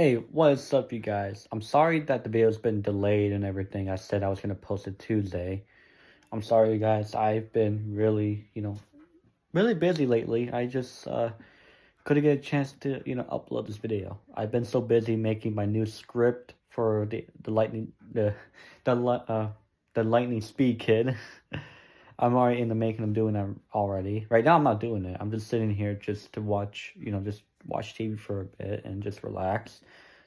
Hey, what's up, you guys? I'm sorry that the video's been delayed and everything. I said I was gonna post it Tuesday. I'm sorry, you guys. I've been really, really busy lately. I just couldn't get a chance to, upload this video. I've been so busy making my new script for the lightning the li- uh the lightning speed kid. I'm already in the making of doing that already. Right now, I'm not doing it. I'm just sitting here just to watch, just watch TV for a bit and just relax,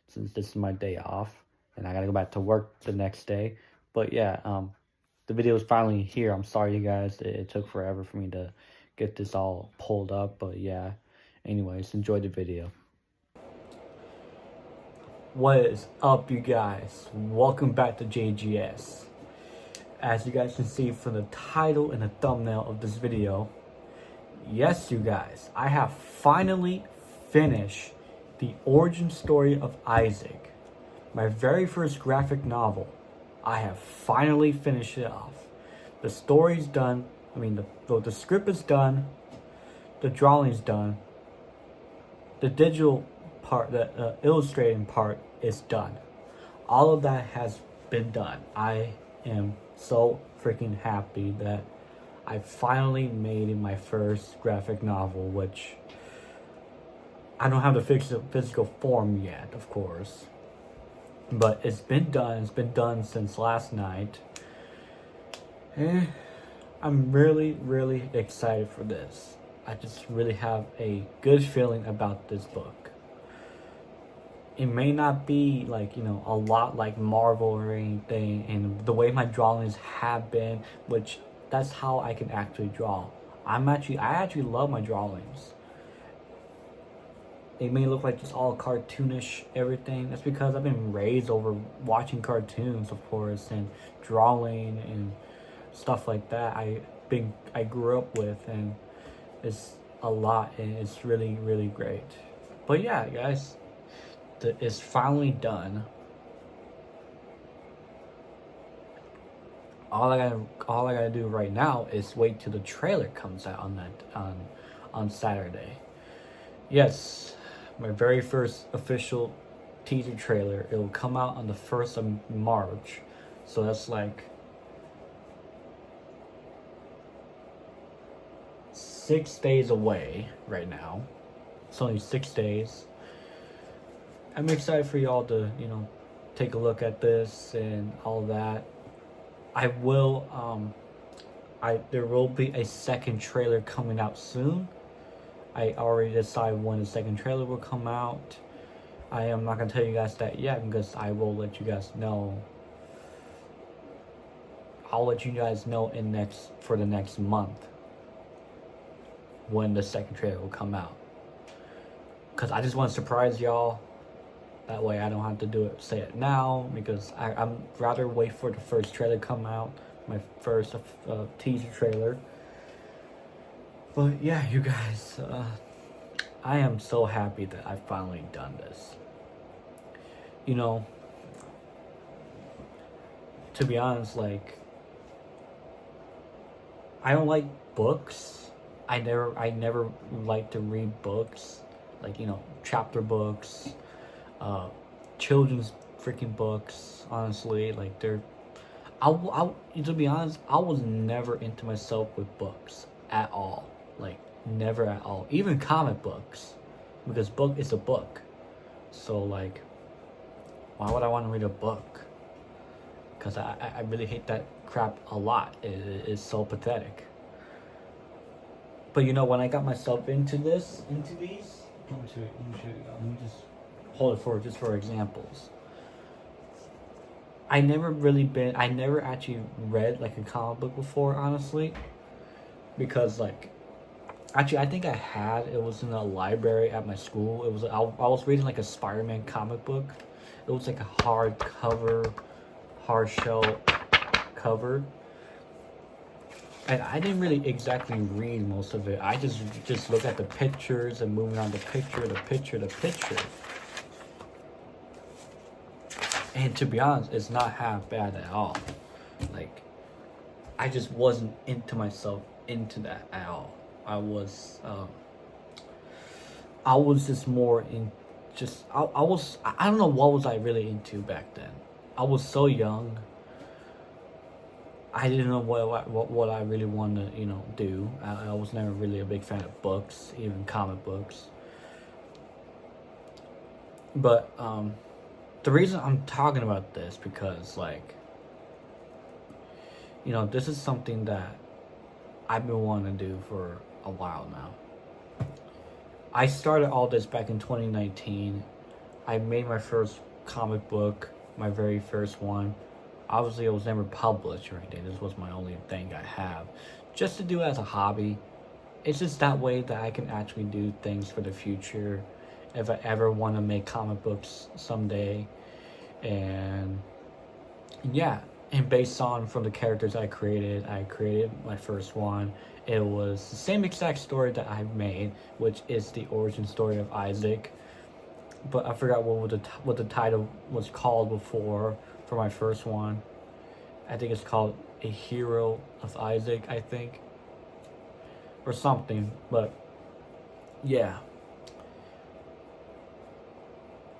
since this is my day off and I gotta go back to work the next day. But yeah, the video is finally here. I'm sorry, you guys. It took forever for me to get this all pulled up, but yeah. Anyways, enjoy the video. What is up, you guys? Welcome back to JGS. As you guys can see from the title and the thumbnail of this video, yes, you guys, I have finally finished the origin story of Isaac, my very first graphic novel. I have finally finished it off. The story's done. I mean, the script is done. The drawing's done. The digital part, the illustrating part is done. All of that has been done. I am so freaking happy that I finally made my first graphic novel, which I don't have the physical form yet, of course. But it's been done. It's been done since last night. I'm really, really excited for this. I just really have a good feeling about this book. It may not be like, a lot like Marvel or anything, and the way my drawings have been, which that's how I can actually draw. I actually love my drawings. They may look like just all cartoonish everything. That's because I've been raised over watching cartoons, of course, and drawing and stuff like that. I grew up with, and it's a lot, and it's really, really great. But yeah, guys, it's finally done. All I gotta do right now is wait till the trailer comes out on Saturday. Yes, my very first official teaser trailer. It will come out on the 1st of March. So that's like 6 days away right now. It's only 6 days. I'm excited for y'all to, take a look at this and all that. There will be a second trailer coming out soon. I already decided when the second trailer will come out. I am not gonna tell you guys that yet because I will let you guys know. I'll let you guys know for the next month when the second trailer will come out. Cause I just want to surprise y'all. That way I don't have to say it now, because I'm rather wait for the first trailer to come out, my first teaser trailer. But yeah, you guys, I am so happy that I've finally done this. To be honest, like, I don't like books. I never like to read books, like, chapter books, children's freaking books. Honestly, like, to be honest, I was never into myself with books at all. Like, never at all. Even comic books, because book is a book. So like, why would I want to read a book? Because I really hate that crap a lot. It is so pathetic. But when I got myself into these, let me show you. Let me just hold it for examples. I never actually read like a comic book before, honestly. Because like, actually, I think I had. It was in a library at my school. I was reading like a Spider-Man comic book. It was like a hard shell cover. And I didn't really exactly read most of it. I just look at the pictures and moving on the picture. And to be honest, it's not half bad at all. Like, I just wasn't into that at all. I was just more just I don't know what was I really into back then. I was so young. I didn't know what I really wanted to, do. I was never really a big fan of books, even comic books. But the reason I'm talking about this because, like, this is something that I've been wanting to do for a while now. I started all this back in 2019. I made my first comic book, my very first one. Obviously, it was never published or anything. This was my only thing I have, just to do as a hobby. It's just that way that I can actually do things for the future, if I ever want to make comic books someday. And yeah, and based on from the characters I created my first one. It was the same exact story that I've made, which is the origin story of Isaac. But I forgot what the title was called before for my first one. I think it's called A Hero of Isaac, I think, or something. But yeah,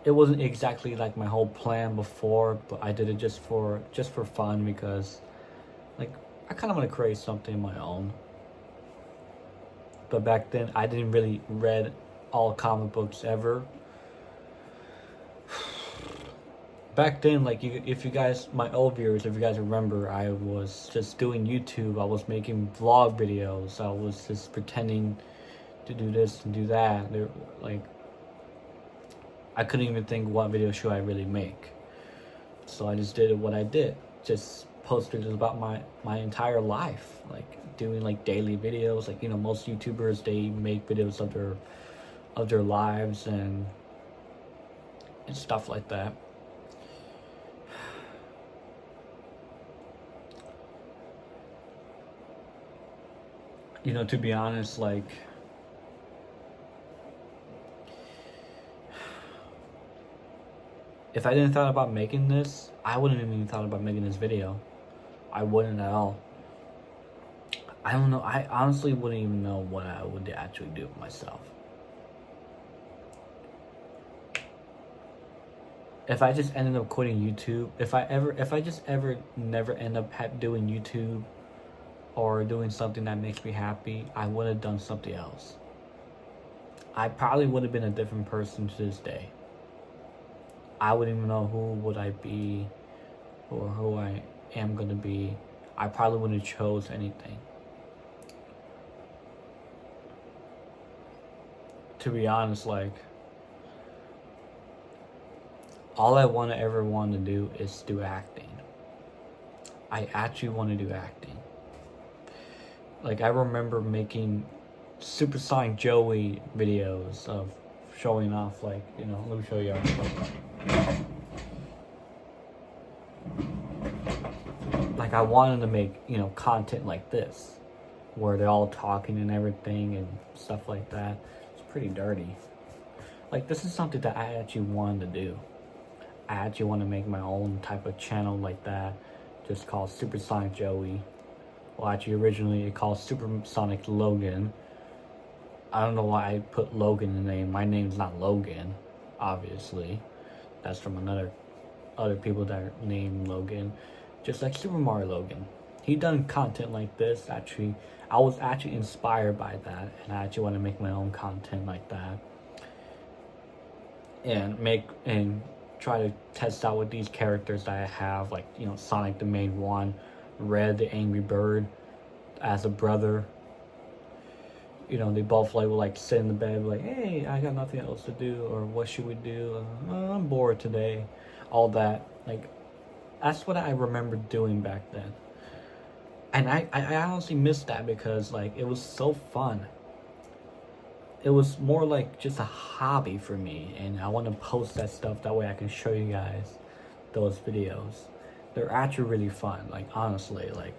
it wasn't exactly like my whole plan before, but I did it just for fun because, like, I kind of want to create something of my own. But back then, I didn't really read all comic books ever. Back then, like, if you guys, my old viewers, if you guys remember, I was just doing YouTube. I was making vlog videos. I was just pretending to do this and do that. I couldn't even think what video should I really make. So I just did what I did. Just posted about my entire life. Like, doing, like, daily videos. Like, most YouTubers, they make videos of their lives and stuff like that. To be honest, like, if I didn't thought about making this, I wouldn't even thought about making this video. I wouldn't at all. I don't know. I honestly wouldn't even know what I would actually do myself. If I just ended up quitting YouTube, if I just ever never end up doing YouTube or doing something that makes me happy, I would have done something else. I probably would have been a different person to this day. I wouldn't even know who would I be or who I am going to be. I probably wouldn't have chose anything. To be honest, like, all I ever want to do is do acting. I actually want to do acting. Like, I remember making Supersonic Joey videos of showing off, like, let me show you. Like, I wanted to make, content like this, where they're all talking and everything and stuff like that. It's pretty dirty. Like, this is something that I actually wanted to do. I actually want to make my own type of channel like that, just called Supersonic Joey. Well, actually, originally it called Supersonic Logan. I don't know why I put Logan in the name. My name's not Logan, obviously. That's from other people that are named Logan. Just like Super Mario Logan. He done content like this, actually. I was actually inspired by that, and I actually want to make my own content like that. And try to test out with these characters that I have, like, Sonic the main one, Red the Angry Bird as a brother. They both will like sit in the bed like, hey, I got nothing else to do, or what should we do? I'm bored today. All that. Like, that's what I remember doing back then. And I honestly miss that because, like, it was so fun. It was more like just a hobby for me, and I want to post that stuff, that way I can show you guys those videos. They're actually really fun, like, honestly, like.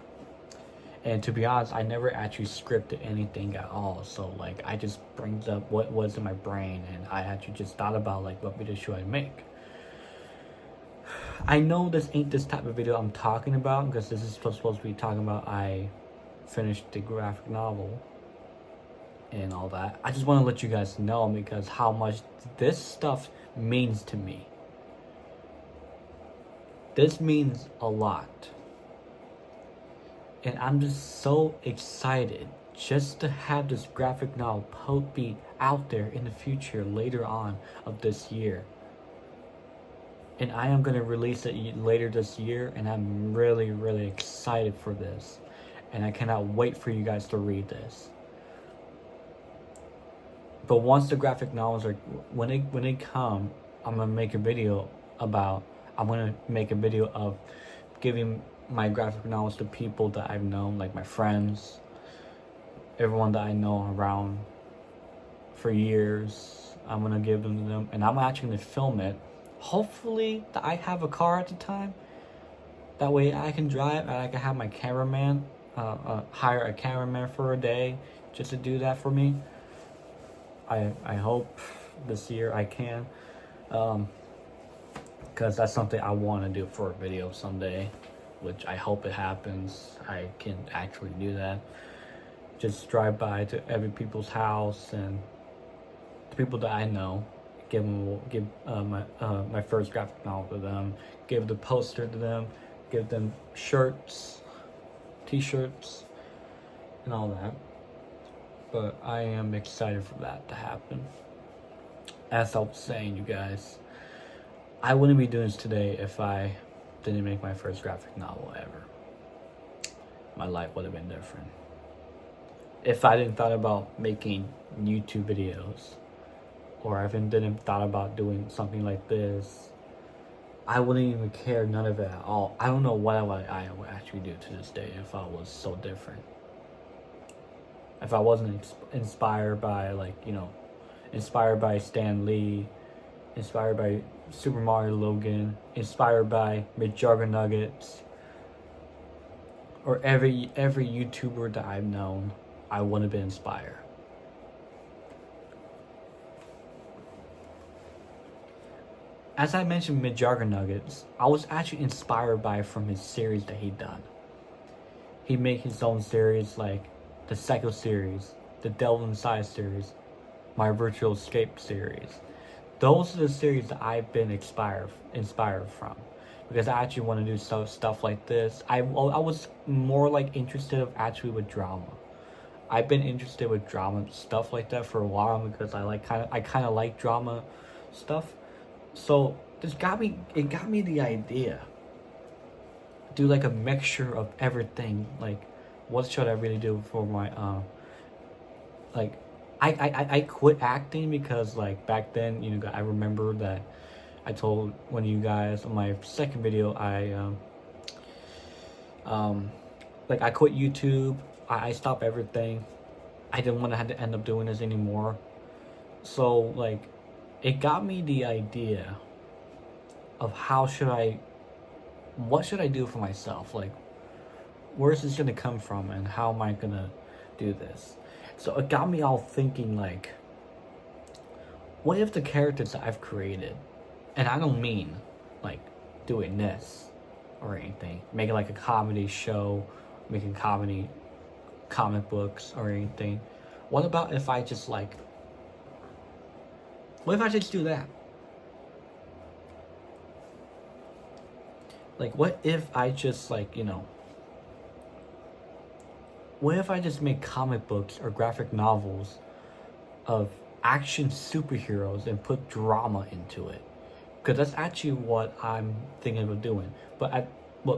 And to be honest, I never actually scripted anything at all. So, like, I just brings up what was in my brain, and I actually just thought about, like, what video should I make. I know this ain't this type of video I'm talking about, because this is supposed to be talking about I finished the graphic novel. and all that. I just want to let you guys know because how much this stuff means to me. This means a lot. And I'm just so excited just to have this graphic novel be out there in the future later on of this year. And I am going to release it later this year, and I'm really, really excited for this. And I cannot wait for you guys to read this. But once the graphic novels are, when they come, I'm gonna make a video about. I'm gonna make a video of giving my graphic novels to people that I've known, like my friends, everyone that I know around for years. I'm gonna give them to them, and I'm actually gonna film it. Hopefully, that I have a car at the time. That way, I can drive, and I can have my cameraman hire a cameraman for a day just to do that for me. I hope this year I can, because that's something I want to do for a video someday, which I hope it happens. I can actually do that. Just drive by to every people's house and the people that I know, give my first graphic novel to them, give the poster to them, give them shirts, t-shirts, and all that. But I am excited for that to happen. As I was saying, you guys, I wouldn't be doing this today if I didn't make my first graphic novel ever. My life would have been different. If I didn't thought about making YouTube videos, or I didn't thought about doing something like this, I wouldn't even care, none of it at all. I don't know what I would actually do to this day if I was so different. If I wasn't inspired by, inspired by Stan Lee, inspired by Super Mario Logan, inspired by McJuggernuggets, or every YouTuber that I've known, I wouldn't have been inspired. As I mentioned McJuggernuggets, I was actually inspired from his series that he done. He made his own series, like the Psycho series, the Devil Inside series, my Virtual Escape series. Those are the series that I've been inspired from, because I actually want to do stuff like this. I was more like interested actually with drama. I've been interested with drama stuff like that for a while because I kind of like drama stuff. So it got me the idea. Do like a mixture of everything. Like, what should I really do for my I quit acting because like back then, I remember that I told one of you guys on my second video, I quit YouTube. I stopped everything. I didn't want to have to end up doing this anymore. So like, it got me the idea of what should I do for myself? Like, where's this gonna come from and how am I gonna do this? So it got me all thinking, like, what if the characters that I've created, and I don't mean like doing this or anything, making like a comedy show, making comedy comic books or anything. What about if I just what if I just do that? Like, what if I just what if I just make comic books or graphic novels of action superheroes and put drama into it? Because that's actually what I'm thinking of doing. But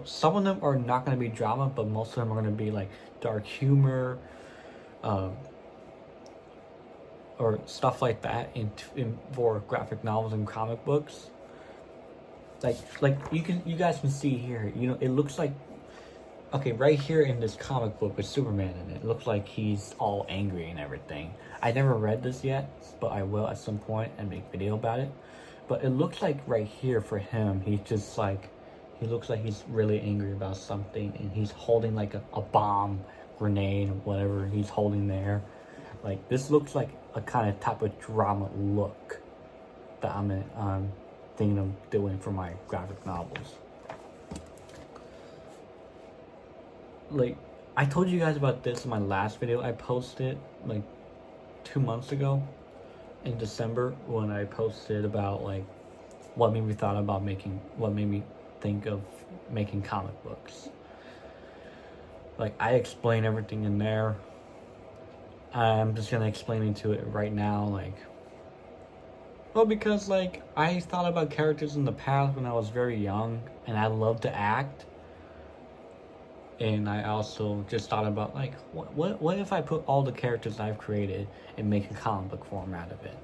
some of them are not going to be drama, but most of them are going to be like dark humor, or stuff like that for graphic novels and comic books. Like you guys can see here, it looks like, okay, right here in this comic book with Superman in it looks like he's all angry and everything. I never read this yet, but I will at some point and make a video about it. But it looks like right here for him, he's just he looks like he's really angry about something, and he's holding like a bomb, grenade, whatever he's holding there. Like, this looks like a kind of type of drama look that I'm thinking of doing for my graphic novels. Like, I told you guys about this in my last video I posted, like 2 months ago in December when I posted about like what made me think of making comic books. Like, I explain everything in there. I'm just gonna explain into it right now, like, well, because like I thought about characters in the past when I was very young, and I love to act. And I also just thought about like, what if I put all the characters I've created and make a comic book format of it?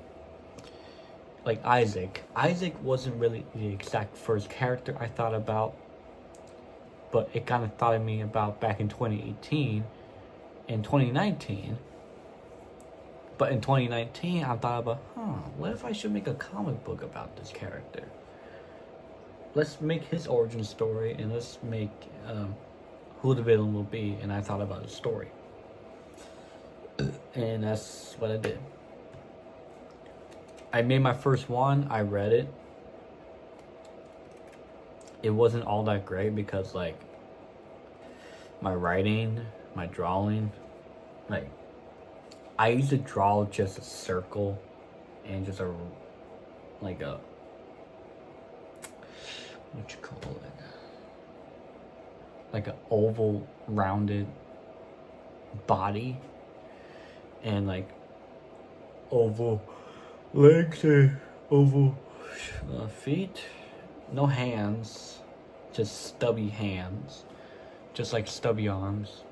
Like Isaac. Isaac wasn't really the exact first character I thought about, but it kind of thought of me about back in 2018 and 2019. But in 2019, I thought about, what if I should make a comic book about this character? Let's make his origin story, and let's make who the villain will be. And I thought about his story. And that's what I did. I made my first one. I read it. It wasn't all that great because, like, my writing, my drawing, like, I used to draw just a circle and just what you call it? Like an oval, rounded body, and like oval legs and oval feet. No hands, just stubby hands, just like stubby arms.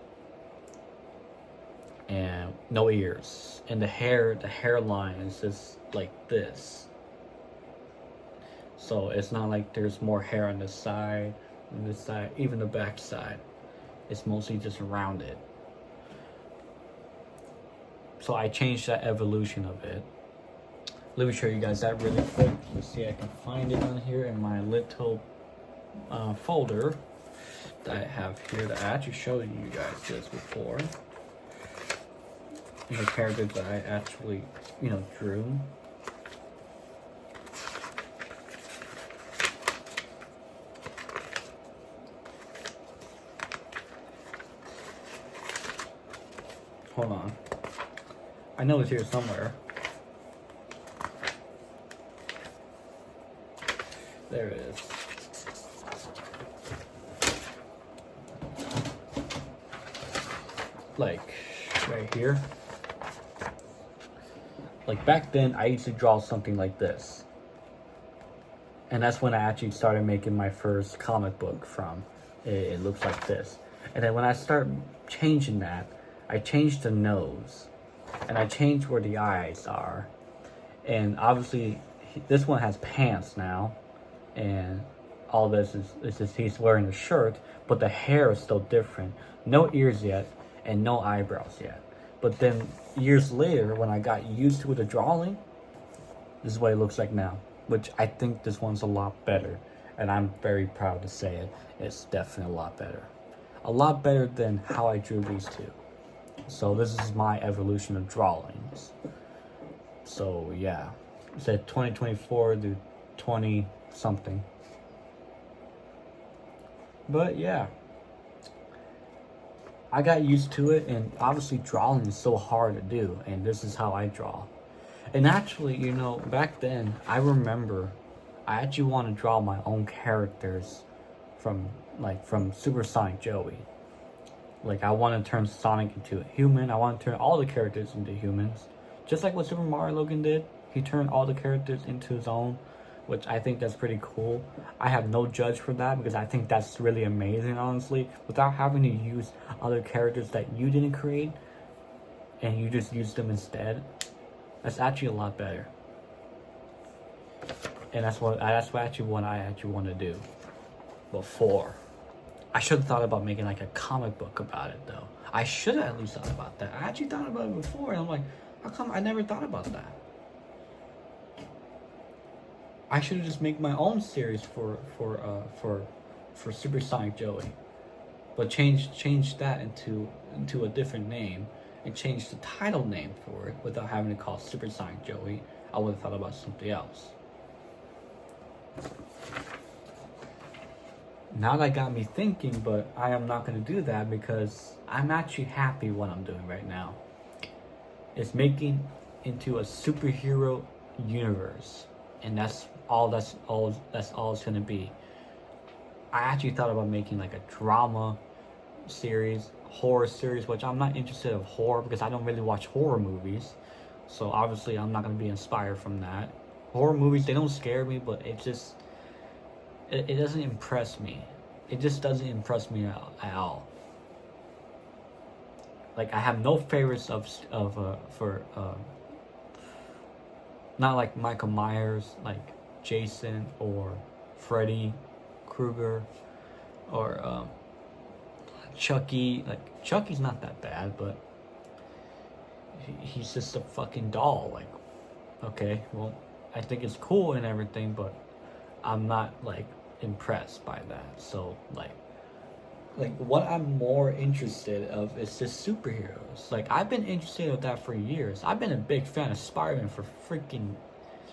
And no ears, and the hairline is just like this. So it's not like there's more hair on this side, even the back side. It's mostly just rounded. So I changed that evolution of it. Let me show you guys that really quick. Let's see, I can find it on here in my little folder that I have here that I actually showed you guys this before. The characters that I actually, drew. Hold on. I know it's here somewhere. There it is. Like, right here. Like, back then, I used to draw something like this. And that's when I actually started making my first comic book from. It looks like this. And then when I start changing that, I changed the nose. And I changed where the eyes are. And obviously, this one has pants now. And all this is just he's wearing a shirt. But the hair is still different. No ears yet. And no eyebrows yet. But then years later, when I got used to the drawing, this is what it looks like now. Which I think this one's a lot better. And I'm very proud to say it. It's definitely a lot better. A lot better than how I drew these two. So this is my evolution of drawings. So yeah. It said 2024 to 20 something. But yeah. I got used to it, and obviously drawing is so hard to do, and this is how I draw. And actually, back then, I remember I actually want to draw my own characters from Supersonic Joey. Like, I want to turn Sonic into a human. I want to turn all the characters into humans. Just like what Super Mario Logan did. He turned all the characters into his own, which I think that's pretty cool. I have no judge for that because I think that's really amazing, honestly. Without having to use other characters that you didn't create and you just use them instead. That's actually a lot better. And that's what I actually want to do before. I should have thought about making like a comic book about it though. I should have at least thought about that. I actually thought about it before, and I'm like, how come I never thought about that? I should have just made my own series for Supersonic Joey, but change that into a different name and change the title name for it without having to call it Supersonic Joey. I would have thought about something else. Now that got me thinking, but I am not going to do that because I'm actually happy what I'm doing right now. It's making into a superhero universe, and that's all it's gonna be. I actually thought about making like a drama series, horror series, which I'm not interested in horror because I don't really watch horror movies. So obviously I'm not gonna be inspired from that. Horror movies, they don't scare me, but it doesn't impress me. It just doesn't impress me at all. Like I have no favorites for not like Michael Myers, like Jason or Freddy Krueger or Chucky. Like Chucky's not that bad, but he's just a fucking doll. Like, okay, well, I think it's cool and everything, but I'm not like impressed by that. So like what I'm more interested of is just superheroes. Like I've been interested in that for years. I've been a big fan of Spider-Man for freaking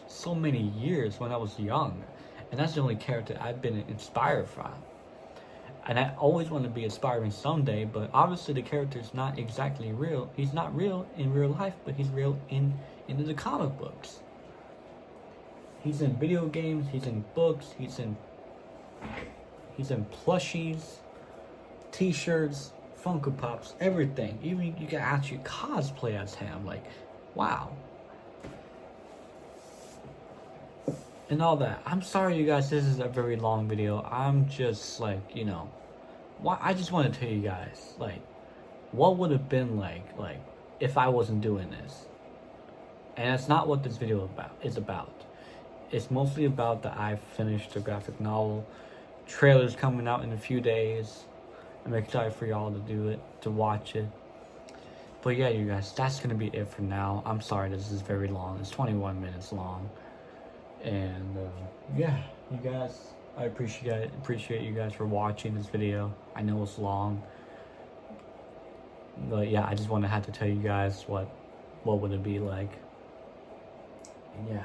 so many years when I was young, and that's the only character I've been inspired from. And I always want to be a Spider-Man someday, but obviously the character is not exactly real. He's not real in real life, but he's real in the comic books. He's in video games. He's in books. He's in plushies, T-shirts, Funko Pops, everything. Even you can actually cosplay as him. Like, wow. And all that. I'm sorry, you guys. This is a very long video. I'm just like, I just want to tell you guys, like, what would have been like if I wasn't doing this. And that's not what this video is about. It's mostly about that I finished the graphic novel. Trailer's coming out in a few days. I'm excited for y'all to do it, to watch it. But yeah, you guys, that's gonna be it for now. I'm sorry this is very long. It's 21 minutes long. And yeah, you guys, I appreciate you guys for watching this video. I know it's long, but yeah, I just have to tell you guys what would it be like. And yeah,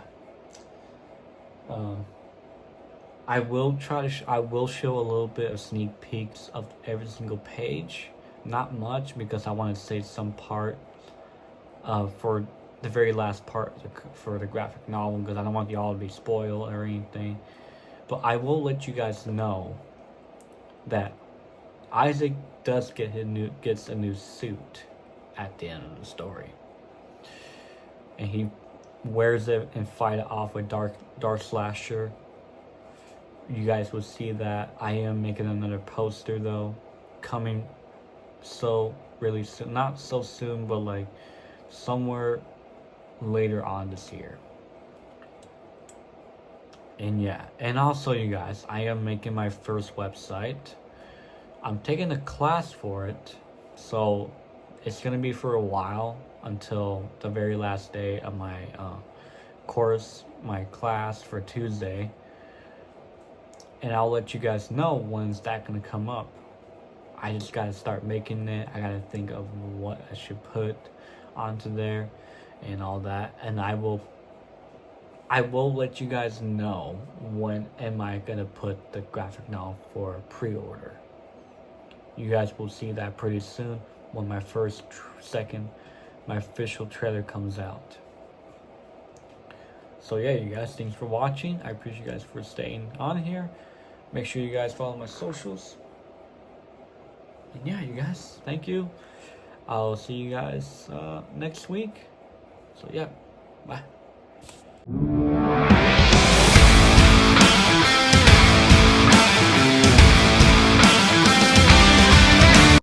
I will I will show a little bit of sneak peeks of every single page. Not much, because I want to save some part for the very last part for the graphic novel, because I don't want y'all to be spoiled or anything. But I will let you guys know that Isaac does gets a new suit at the end of the story, and he wears it and fight it off with Dark Slasher. You guys will see that. I am making another poster though, coming so really soon. Not so soon, but like somewhere later on this year. And yeah, and also you guys, I am making my first website. I'm taking a class for it, so it's gonna be for a while, until the very last day of my course, my class for Tuesday. And I'll let you guys know when's that gonna come up. I just gotta start making it. I gotta think of what I should put onto there and all that. And I will let you guys know when am I gonna put the graphic novel for pre-order. You guys will see that pretty soon when my my official trailer comes out. So yeah, you guys, thanks for watching. I appreciate you guys for staying on here. Make sure you guys follow my socials. And yeah, you guys, thank you. I'll see you guys next week. So yeah, bye.